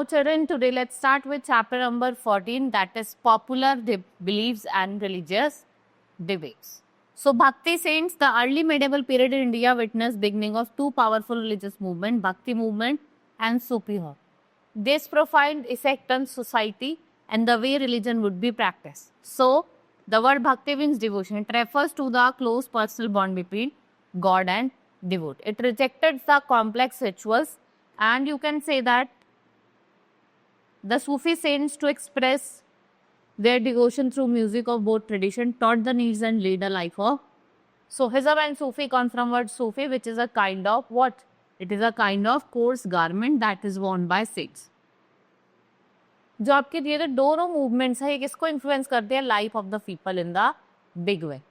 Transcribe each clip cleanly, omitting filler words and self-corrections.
Now children, today let's start with chapter number 14, that is popular beliefs and religious debates. So Bhakti saints, the early medieval period in India witnessed beginning of two powerful religious movements, Bhakti movement and Sufism. This profound effect on society and the way religion would be practiced. So the word Bhakti means devotion. It refers to the close personal bond between God and devotee. It rejected the complex rituals, and you can say that the Sufi saints, to express their devotion through music of both tradition, taught the needs and lead a life of Sufism. And Sufi comes from word Sufi, which is a kind of what? It is a kind of coarse garment that is worn by saints. जो आपके दिए थे दोनों movements है, ये किसको influence करते हैं? Life of the people in the big way.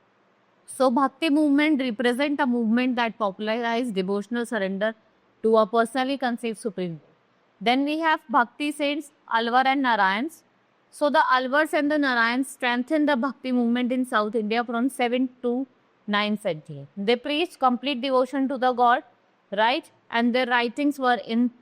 So Bhakti movement represent a movement that popularized devotional surrender to a personally conceived supreme. Then we have Bhakti saints, Alvar and Narayans. So the Alvars and the Narayans strengthened the Bhakti movement in South India from 7th to 9th century. They preached complete devotion to the God, right? And their writings were in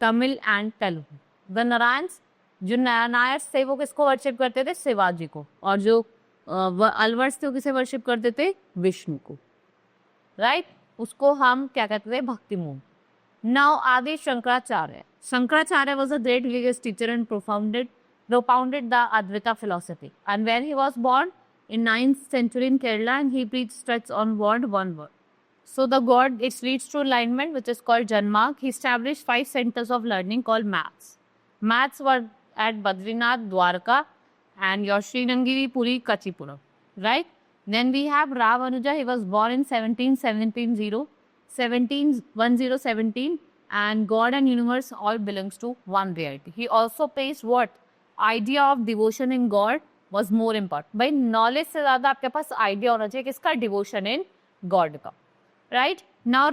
Tamil and Telugu. The Narayans, जो नायर्स थे वो किसको worship करते थे? शिवाजी को. और जो अलवर्स थे वो किसे वर्शिप करते थे? विष्णु को, राइट? उसको हम क्या कहते थे? भक्ति मूव. नाउ आदि Shankaracharya. Shankaracharya was a great religious teacher and propounded the Advaita philosophy. And when he was born in 9th century in Kerala, and he preached struts on one word. So the God, it leads to alignment, which is called Janmark. He established 5 centers of learning called maths. Maths were at Badrinath, Dwarka, and your Srinangiri, Puri, Kachipuram, right? Then we have Ravanuja. He was born in 1717, and God and universe all belongs to one reality. He also placed what? Idea of devotion in God was more important. By knowledge से ज़्यादा आपके पास idea होना चाहिए किसका? Devotion in God का, right? Now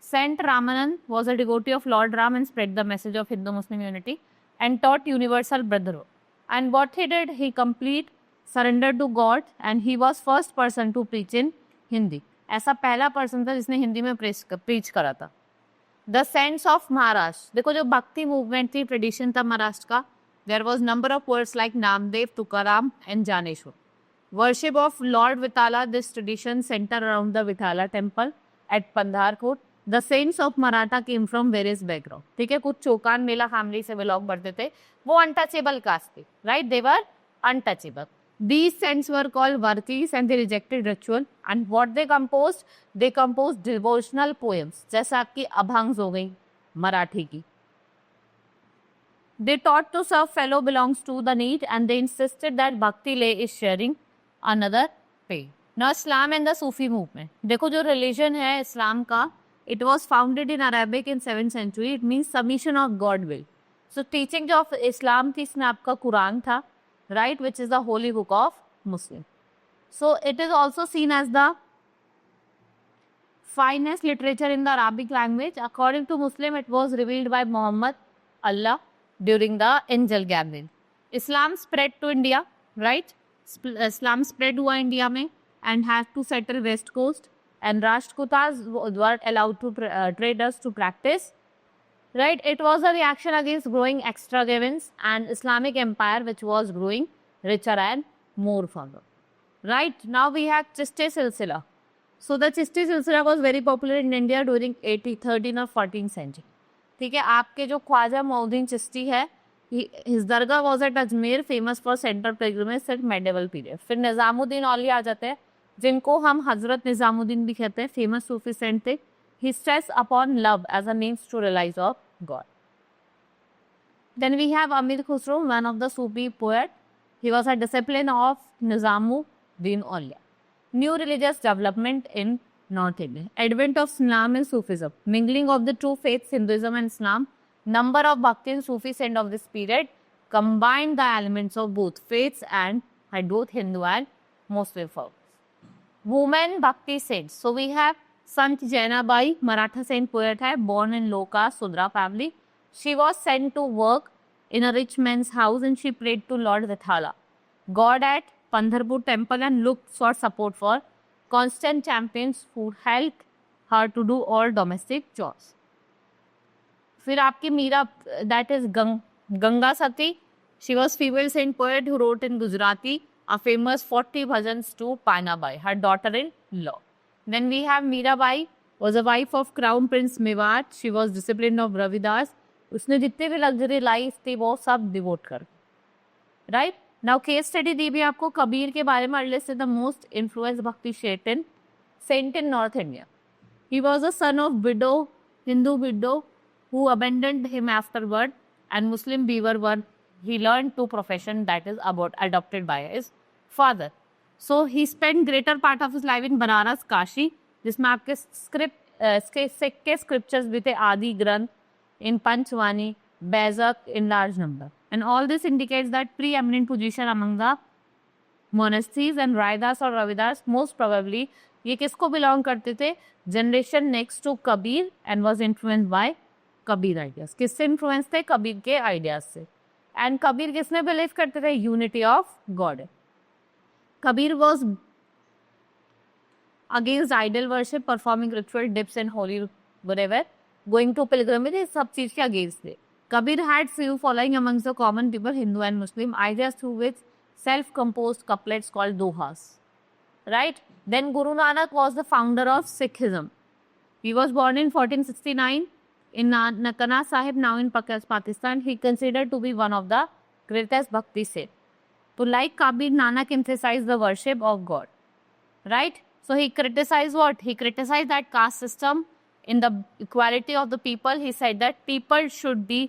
Saint Ramanand was a devotee of Lord Ram and spread the message of Hindu-Muslim unity and taught universal brotherhood. And what he did, he complete surrendered to God, and he was first person to preach in Hindi. ऐसा पहला person था जिसने हिंदी में preach करा था. The saints of Maharashtra. देखो जो भक्ति मूवमेंट थी, ट्रेडिशन था महाराष्ट्र का. There was number of poets like Namdev, Tukaram and Janeshwar. Worship of Lord Vitala. This tradition center around the Vitala temple at Pandharkot. The saints of Maratha came from various background. ठीक है, कुछ चौकान मेला family से belong करते थे, वो untouchable cast थे, right? They were untouchable. These saints were called Vartis and they rejected ritual. And what they composed? They composed devotional poems. जैसा आपकी अभंग्स हो गई मराठी की. They taught to serve fellow belongs to the need, and they insisted that bhakti lay is sharing another pain. Now Islam and the Sufi movement. देखो जो religion है इस्लाम का, it was founded in Arabic in 7th century. It means submission of God will. So teaching of Islam थी, इसमें आपका कुरान था, right, which is the holy book of Muslim. So it is also seen as the finest literature in the Arabic language. According to Muslim, it was revealed by Muhammad, Allah, during the angel gathering. Islam spread to India, right? Islam spread हुआ India में and had to settle west coast, and Rashtrakutas were allowed to traders to practice. Right, it was a reaction against growing extravagance and Islamic empire, which was growing richer and more further. Right, now we have Chishti Silsila. So the Chishti Silsila was very popular in India during 13th or 14th century. ठीक है, आपके जो ख्वाजा मोहद्दीन चिश्ती है, his Dargah was at Ajmer, famous for central pilgrimage at medieval period. फिर निज़ामुद्दीन औलिया आ जाते हैं, जिनको हम हजरत निज़ामुद्दीन भी कहते हैं, फेमस सूफी सेंट थे. He stressed upon love as a means to realize of God. Then we have Amir Khusro, one of the Sufi poet. He was a disciple of Nizamuddin Aulia. New religious development in North India. Advent of Islam and Sufism. Mingling of the two faiths, Hinduism and Islam. Number of Bhakti and Sufi saints of this period combined the elements of both faiths and had both Hindu and Muslim folks. Women Bhakti saints. So we have Sant Jainabai, Maratha saint poet hai, born in low caste Sudra family. She was sent to work in a rich man's house and she prayed to Lord Vithala, God at Pandharpur temple, and looked for support for constant champions who helped her to do all domestic chores. फिर आपकी Meera, that is Ganga Sati. She was female saint poet who wrote in Gujarati a famous 40 bhajans to Panabai, her daughter-in-law. Then we have Mirabai, was a wife of Crown Prince Mewat. She was disciplined of Ravidas. उसने जितने भी luxury life थी वो सब devote कर. Right now case study दी भी आपको कबीर के बारे में. Earliest the most influence bhakti saint in north India. He was a son of Hindu widow who abandoned him afterward, and Muslim beaver were he learned two profession that is about adopted by his father. So he spent greater part of his life in Banaras, Kashi, जिसमें आपके सिक्के scriptures भी थे, आदि ग्रंथ in Panchwani, Bezak in large number, and all this indicates that preeminent position among the monasteries and Raidas or Ravidas. Most probably ये किसको belong करते थे? Generation next to Kabir and was influenced by Kabir ideas. किससे influence थे? कबीर के ideas से. And Kabir किसमें believe करते थे? Unity of God. Kabir was against idol worship, performing ritual, dips and holy whatever, going to pilgrimage, ये सब चीज के अगेंस्ट थे. Kabir had few following amongst the common people, Hindu and Muslim, ideas through which self-composed couplets called dohas. Right? Then Guru Nanak was the founder of Sikhism. He was born in 1469 in Nankana Sahib, now in Pakistan. He considered to be one of the greatest bhakti saints. So like Kabir, Nanak emphasized the worship of God. Right? So he criticized what? He criticized that caste system in the equality of the people. He said that people should be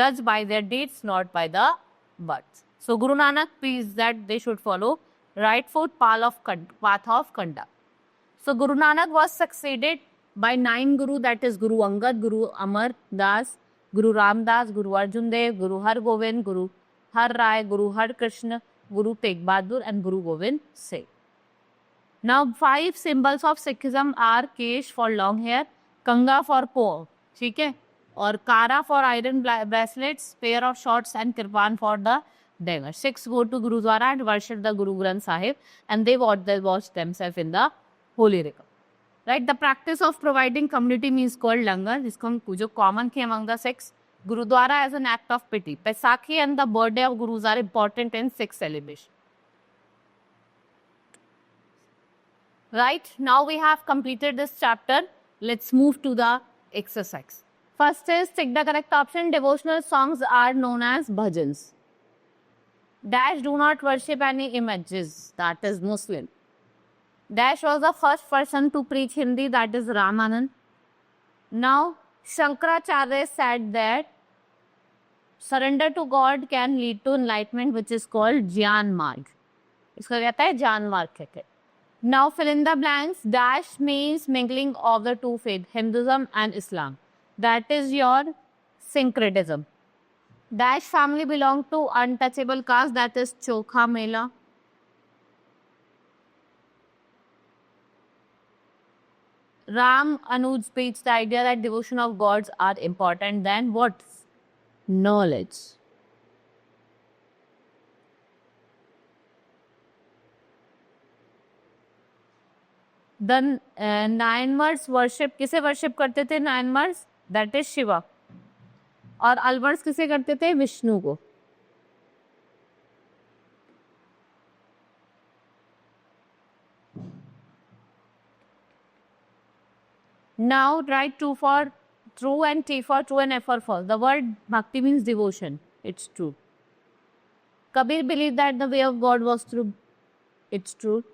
judged by their deeds, not by the births. So Guru Nanak preached that they should follow right foot path of conduct. So Guru Nanak was succeeded by 9 Guru, that is Guru Angad, Guru Amar Das, Guru Ram Das, Guru Arjan Dev, Guru Har Gobind, Guru Har Rai, Guru Har Krishna, Guru Tegh Bahadur and Guru Gobind Singh. Now 5 symbols of Sikhism are Kesh for long hair, Kanga for paw, ठीक है, और Kara for iron bracelets, pair of shorts and Kirpan for the dagger. 6 go to Gurudwara and worship the Guru Granth Sahib, and they wash themselves in the holy river. Right? The practice of providing community meals called langar, जिसको जो common थे among the 6. Gurudwara as an act of pity. Paisakhi and the birthday of Gurus are important in Sikh celebration. Right? Now we have completed this chapter. Let's move to the exercise. First is tick the correct option. Devotional songs are known as bhajans. Dash do not worship any images, that is Muslim. Dash was the first person to preach Hindi, that is Ramanand. Now Shankaracharya said that surrender to God can lead to enlightenment, which is called Jnana Marg. इसका कहता है ज्ञान मार्ग कहते हैं. Now fill in the blanks. Dash means mingling of the two faiths, Hinduism and Islam. That is your syncretism. Dash family belong to untouchable caste, that is Chokha Mela. Ram Anuj preached the idea that devotion of gods are important than what? Knowledge. The Nayanmars worship, किसे worship करते थे Nayanmars? That is Shiva. और अलवर्स किसे करते थे? विष्णु को. Now write true for true and T for true and F for false. The word bhakti means devotion. It's true. Kabir believed that the way of God was true. It's true.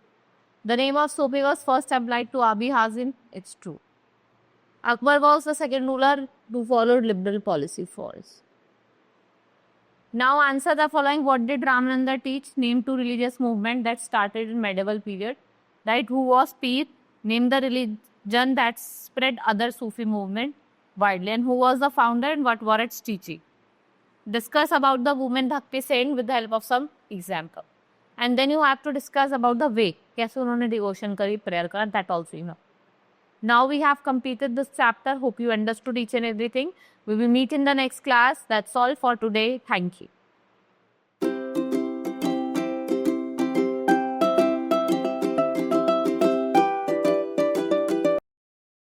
The name of Sufi was first applied to Abi Hazim. It's true. Akbar was the second ruler who followed liberal policy. False. Now answer the following. What did Ramananda teach? Name 2 religious movement that started in medieval period. Right? Who was Peer? Name the religion that spread other Sufi movement widely, and who was the founder and what were its teaching. Discuss about the women Bhakti saint with the help of some example. And then you have to discuss about the way. कैसे उन्होंने devotion करी, prayer करा, that also you know. Now we have completed this chapter. Hope you understood each and everything. We will meet in the next class. That's all for today. Thank you.